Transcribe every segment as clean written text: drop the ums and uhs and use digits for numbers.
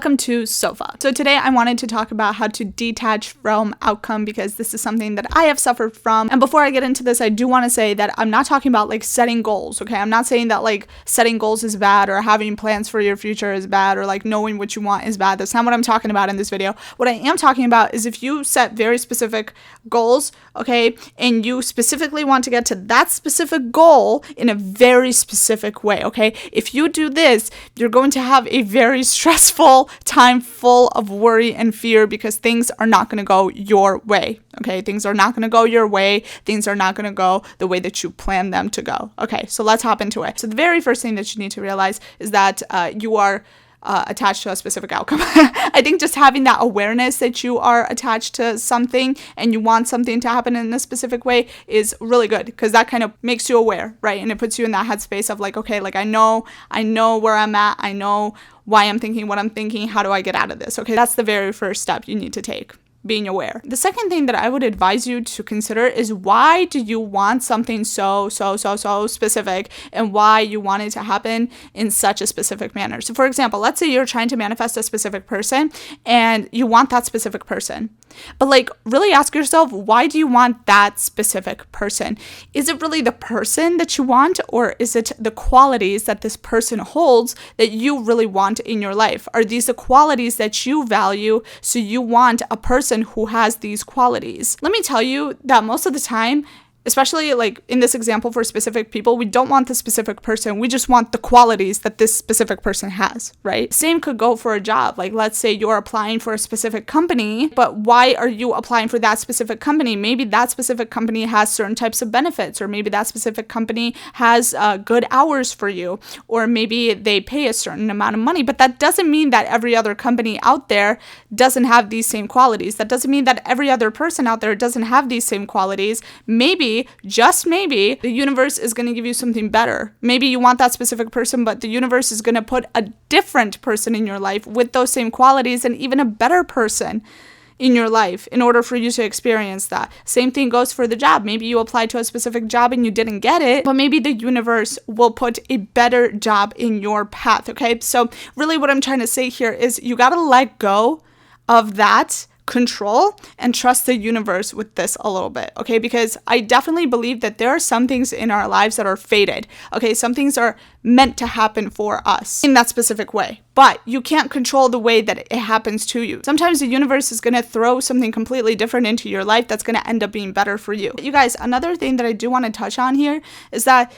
Welcome to SOFA. So today I wanted to talk about how to detach from outcome because this is something that I have suffered from. And before I get into this, I do want to say that I'm not talking about like setting goals, okay? I'm not saying that like setting goals is bad or having plans for your future is bad or like knowing what you want is bad. That's not what I'm talking about in this video. What I am talking about is if you set very specific goals, okay, and you specifically want to get to that specific goal in a very specific way, okay? If you do this, you're going to have a very stressful time full of worry and fear because things are not going to go your way, okay? Things are not going to go your way. Things are not going to go the way that you plan them to go. Okay, so let's hop into it. So the very first thing that you need to realize is that you are attached to a specific outcome. I think just having that awareness that you are attached to something and you want something to happen in a specific way is really good because that kind of makes you aware, right? And it puts you in that headspace of like, okay, like I know where I'm at. I know why I'm thinking what I'm thinking. How do I get out of this? Okay, that's the very first step you need to take. Being aware. The second thing that I would advise you to consider is why do you want something so specific and why you want it to happen in such a specific manner. So for example, let's say you're trying to manifest a specific person and you want that specific person. But like really ask yourself, why do you want that specific person? Is it really the person that you want or is it the qualities that this person holds that you really want in your life? Are these the qualities that you value so you want a person who has these qualities? Let me tell you that most of the time, especially like in this example for specific people, we don't want the specific person. We just want the qualities that this specific person has, right? Same could go for a job. Like let's say you're applying for a specific company, but why are you applying for that specific company? Maybe that specific company has certain types of benefits, or maybe that specific company has good hours for you, or maybe they pay a certain amount of money. But that doesn't mean that every other company out there doesn't have these same qualities. That doesn't mean that every other person out there doesn't have these same qualities. Maybe, just maybe, the universe is going to give you something better. Maybe you want that specific person, but the universe is going to put a different person in your life with those same qualities and even a better person in your life in order for you to experience that. Same thing goes for the job. Maybe you applied to a specific job and you didn't get it, but maybe the universe will put a better job in your path, okay? So really what I'm trying to say here is you got to let go of that control and trust the universe with this a little bit, okay? Because I definitely believe that there are some things in our lives that are fated, okay? Some things are meant to happen for us in that specific way, but you can't control the way that it happens to you. Sometimes the universe is going to throw something completely different into your life that's going to end up being better for you. You guys, another thing that I do want to touch on here is that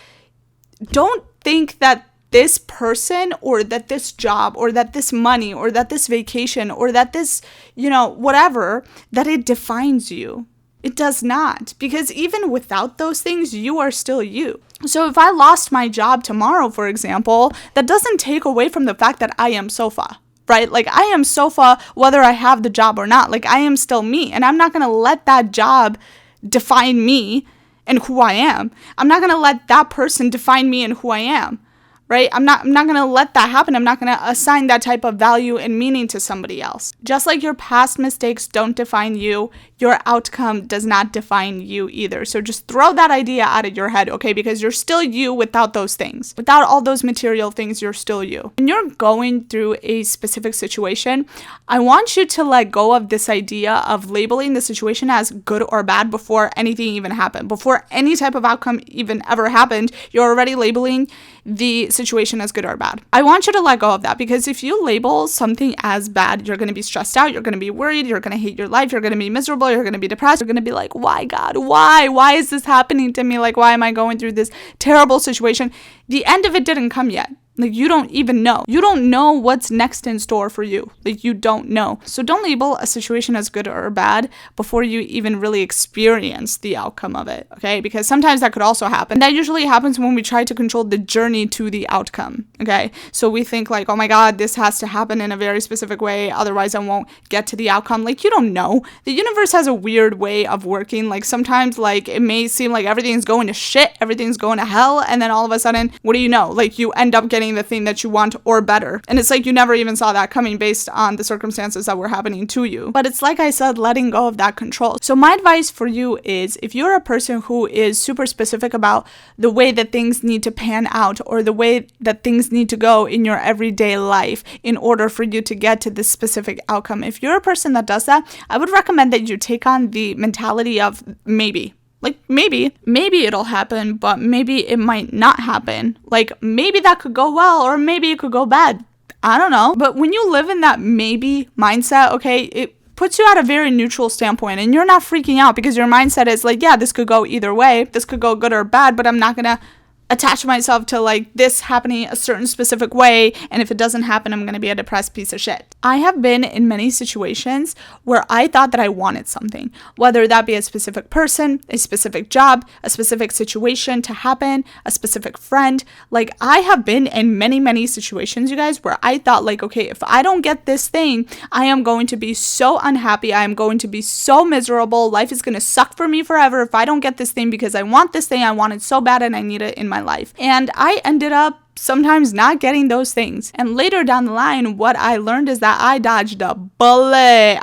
don't think that this person or that this job or that this money or that this vacation or that this, whatever, that it defines you. It does not, because even without those things, you are still you. So if I lost my job tomorrow, for example, that doesn't take away from the fact that I am Sofa, right? Like I am Sofa whether I have the job or not. Like I am still me, and I'm not going to let that job define me and who I am. I'm not going to let that person define me and who I am. Right? I'm not going to let that happen. I'm not going to assign that type of value and meaning to somebody else. Just like your past mistakes don't define you, your outcome does not define you either. So just throw that idea out of your head, okay? Because you're still you without those things. Without all those material things, you're still you. When you're going through a specific situation, I want you to let go of this idea of labeling the situation as good or bad before anything even happened. Before any type of outcome even ever happened, you're already labeling the situation as good or bad. I want you to let go of that, because if you label something as bad, you're going to be stressed out, you're going to be worried, you're going to hate your life, you're going to be miserable, you're going to be depressed, you're going to be like, why God, why is this happening to me? Like, why am I going through this terrible situation? The end of it didn't come yet. Like, you don't even know. You don't know what's next in store for you. Like, you don't know. So don't label a situation as good or bad before you even really experience the outcome of it, okay? Because sometimes that could also happen. That usually happens when we try to control the journey to the outcome, okay? So we think like, oh my God, this has to happen in a very specific way, otherwise I won't get to the outcome. Like, you don't know. The universe has a weird way of working. Like, sometimes, like, it may seem like everything's going to shit, everything's going to hell, and then all of a sudden, what do you know? Like, you end up getting getting the thing that you want or better. And it's like you never even saw that coming based on the circumstances that were happening to you. But it's like I said, letting go of that control. So my advice for you is, if you're a person who is super specific about the way that things need to pan out or the way that things need to go in your everyday life in order for you to get to this specific outcome, if you're a person that does that, I would recommend that you take on the mentality of maybe. Like, maybe it'll happen, but maybe it might not happen. Like, maybe that could go well, or maybe it could go bad. I don't know. But when you live in that maybe mindset, okay, it puts you at a very neutral standpoint, and you're not freaking out because your mindset is like, yeah, this could go either way. This could go good or bad, but I'm not going to attach myself to like this happening a certain specific way, and if it doesn't happen, I'm gonna be a depressed piece of shit. I have been in many situations where I thought that I wanted something, whether that be a specific person, a specific job, a specific situation to happen, a specific friend. Like, I have been in many situations, you guys, where I thought like, okay, if I don't get this thing, I am going to be so unhappy, I am going to be so miserable, life is gonna suck for me forever if I don't get this thing, because I want this thing, I want it so bad, and I need it in my life. And I ended up sometimes not getting those things. And later down the line, what I learned is that I dodged a bullet.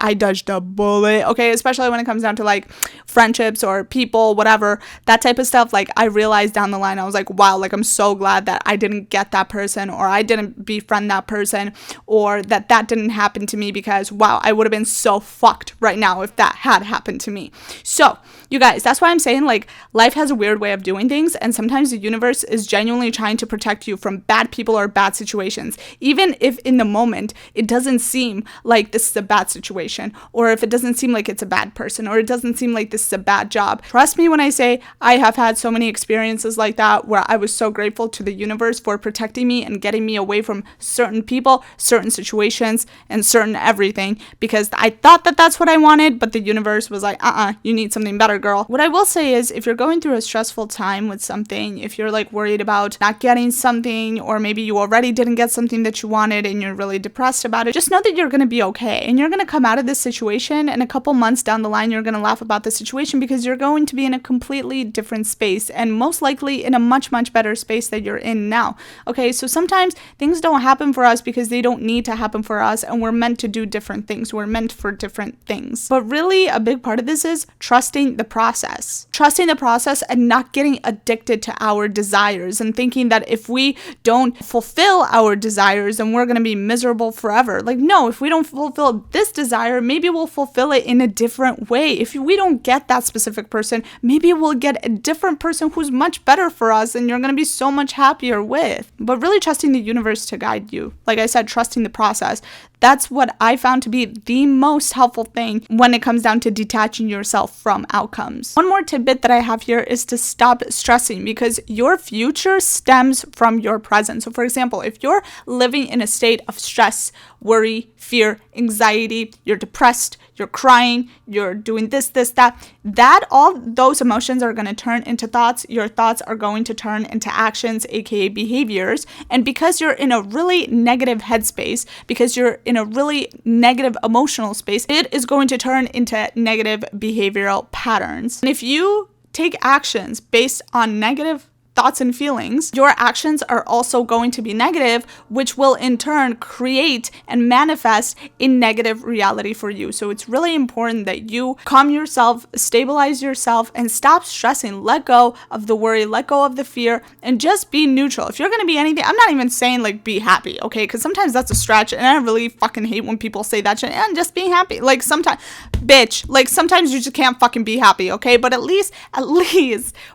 Okay, especially when it comes down to like friendships or people, whatever, that type of stuff. Like, I realized down the line, I was like, wow, like, I'm so glad that I didn't get that person, or I didn't befriend that person, or that didn't happen to me, because wow, I would have been so fucked right now if that had happened to me. So you guys, that's why I'm saying, like, life has a weird way of doing things, and sometimes the universe is genuinely trying to protect you from bad people or bad situations, even if in the moment it doesn't seem like this is a bad situation, or if it doesn't seem like it's a bad person, or it doesn't seem like this is a bad job. Trust me when I say I have had so many experiences like that, where I was so grateful to the universe for protecting me and getting me away from certain people, certain situations, and certain everything, because I thought that that's what I wanted, but the universe was like, you need something better, girl. What I will say is, if you're going through a stressful time with something, if you're like worried about not getting something, or maybe you already didn't get something that you wanted and you're really depressed about it, just know that you're going to be okay, and you're going to come out of this situation, and a couple months down the line, you're going to laugh about the situation, because you're going to be in a completely different space, and most likely in a much better space that you're in now. Okay, so sometimes things don't happen for us because they don't need to happen for us, and we're meant to do different things. We're meant for different things. But really, a big part of this is trusting the process. Trusting the process and not getting addicted to our desires and thinking that if we don't fulfill our desires, then we're going to be miserable forever. Like, no, if we don't fulfill this desire, maybe we'll fulfill it in a different way. If we don't get that specific person, maybe we'll get a different person who's much better for us, and you're going to be so much happier with. But really trusting the universe to guide you. Like I said, trusting the process. That's what I found to be the most helpful thing when it comes down to detaching yourself from outcomes. One more tidbit that I have here is to stop stressing, because your future stems from your present. So for example, if you're living in a state of stress, worry, fear, anxiety, you're depressed, you're crying, you're doing this, that all those emotions are going to turn into thoughts. Your thoughts are going to turn into actions, aka behaviors. And because you're in a really negative headspace, because you're in a really negative emotional space, it is going to turn into negative behavioral patterns. And if you take actions based on negative thoughts and feelings, your actions are also going to be negative, which will in turn create and manifest in negative reality for you. So it's really important that you calm yourself, stabilize yourself, and stop stressing. Let go of the worry, let go of the fear, and just be neutral. If you're going to be anything, I'm not even saying like be happy, okay? Because sometimes that's a stretch, and I really fucking hate when people say that shit, and just be happy. Like, sometimes, bitch, like sometimes you just can't fucking be happy, okay? But at least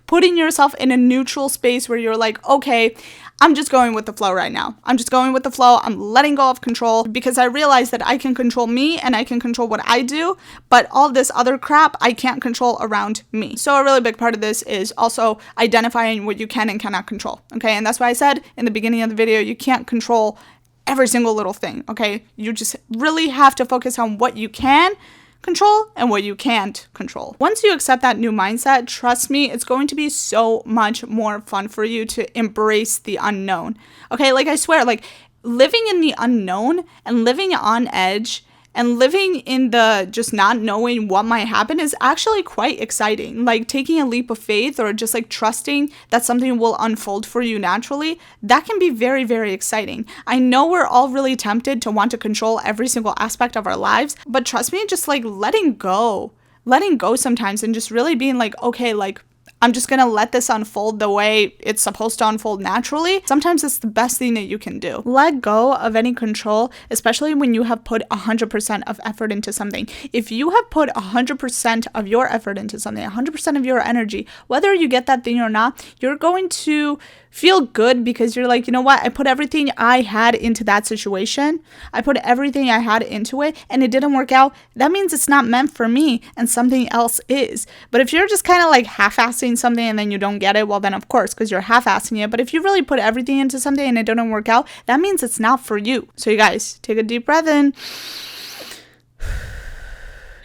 putting yourself in a neutral space where you're like, okay, I'm just going with the flow right now. I'm just going with the flow. I'm letting go of control, because I realize that I can control me and I can control what I do, but all this other crap I can't control around me. So a really big part of this is also identifying what you can and cannot control, okay? And that's why I said in the beginning of the video, you can't control every single little thing, okay? You just really have to focus on what you can control and what you can't control. Once you accept that new mindset, trust me, it's going to be so much more fun for you to embrace the unknown. Okay, like I swear, like living in the unknown and living on edge And living in the just not knowing what might happen is actually quite exciting. Like taking a leap of faith or just like trusting that something will unfold for you naturally, that can be very, very exciting. I know we're all really tempted to want to control every single aspect of our lives, but trust me, just like letting go sometimes and just really being like, okay, like I'm just gonna let this unfold the way it's supposed to unfold naturally. Sometimes it's the best thing that you can do. Let go of any control, especially when you have put 100% of effort into something. If you have put 100% of your effort into something, 100% of your energy, whether you get that thing or not, you're going to feel good because you're like, you know what? I put everything I had into that situation. I put everything I had into it and it didn't work out. That means it's not meant for me and something else is. But if you're just kind of like half-assing something and then you don't get it, well then of course, because you're half-assing it. But if you really put everything into something and it didn't work out, that means it's not for you. So you guys, take a deep breath in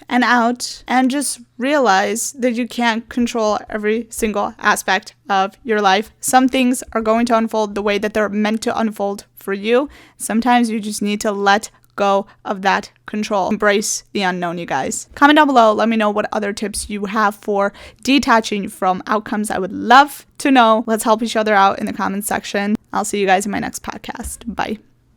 and out, and just realize that you can't control every single aspect of your life. Some things are going to unfold the way that they're meant to unfold for you. Sometimes you just need to let go of that control. Embrace the unknown, you guys. Comment down below. Let me know what other tips you have for detaching from outcomes. I would love to know. Let's help each other out in the comments section. I'll see you guys in my next podcast. Bye.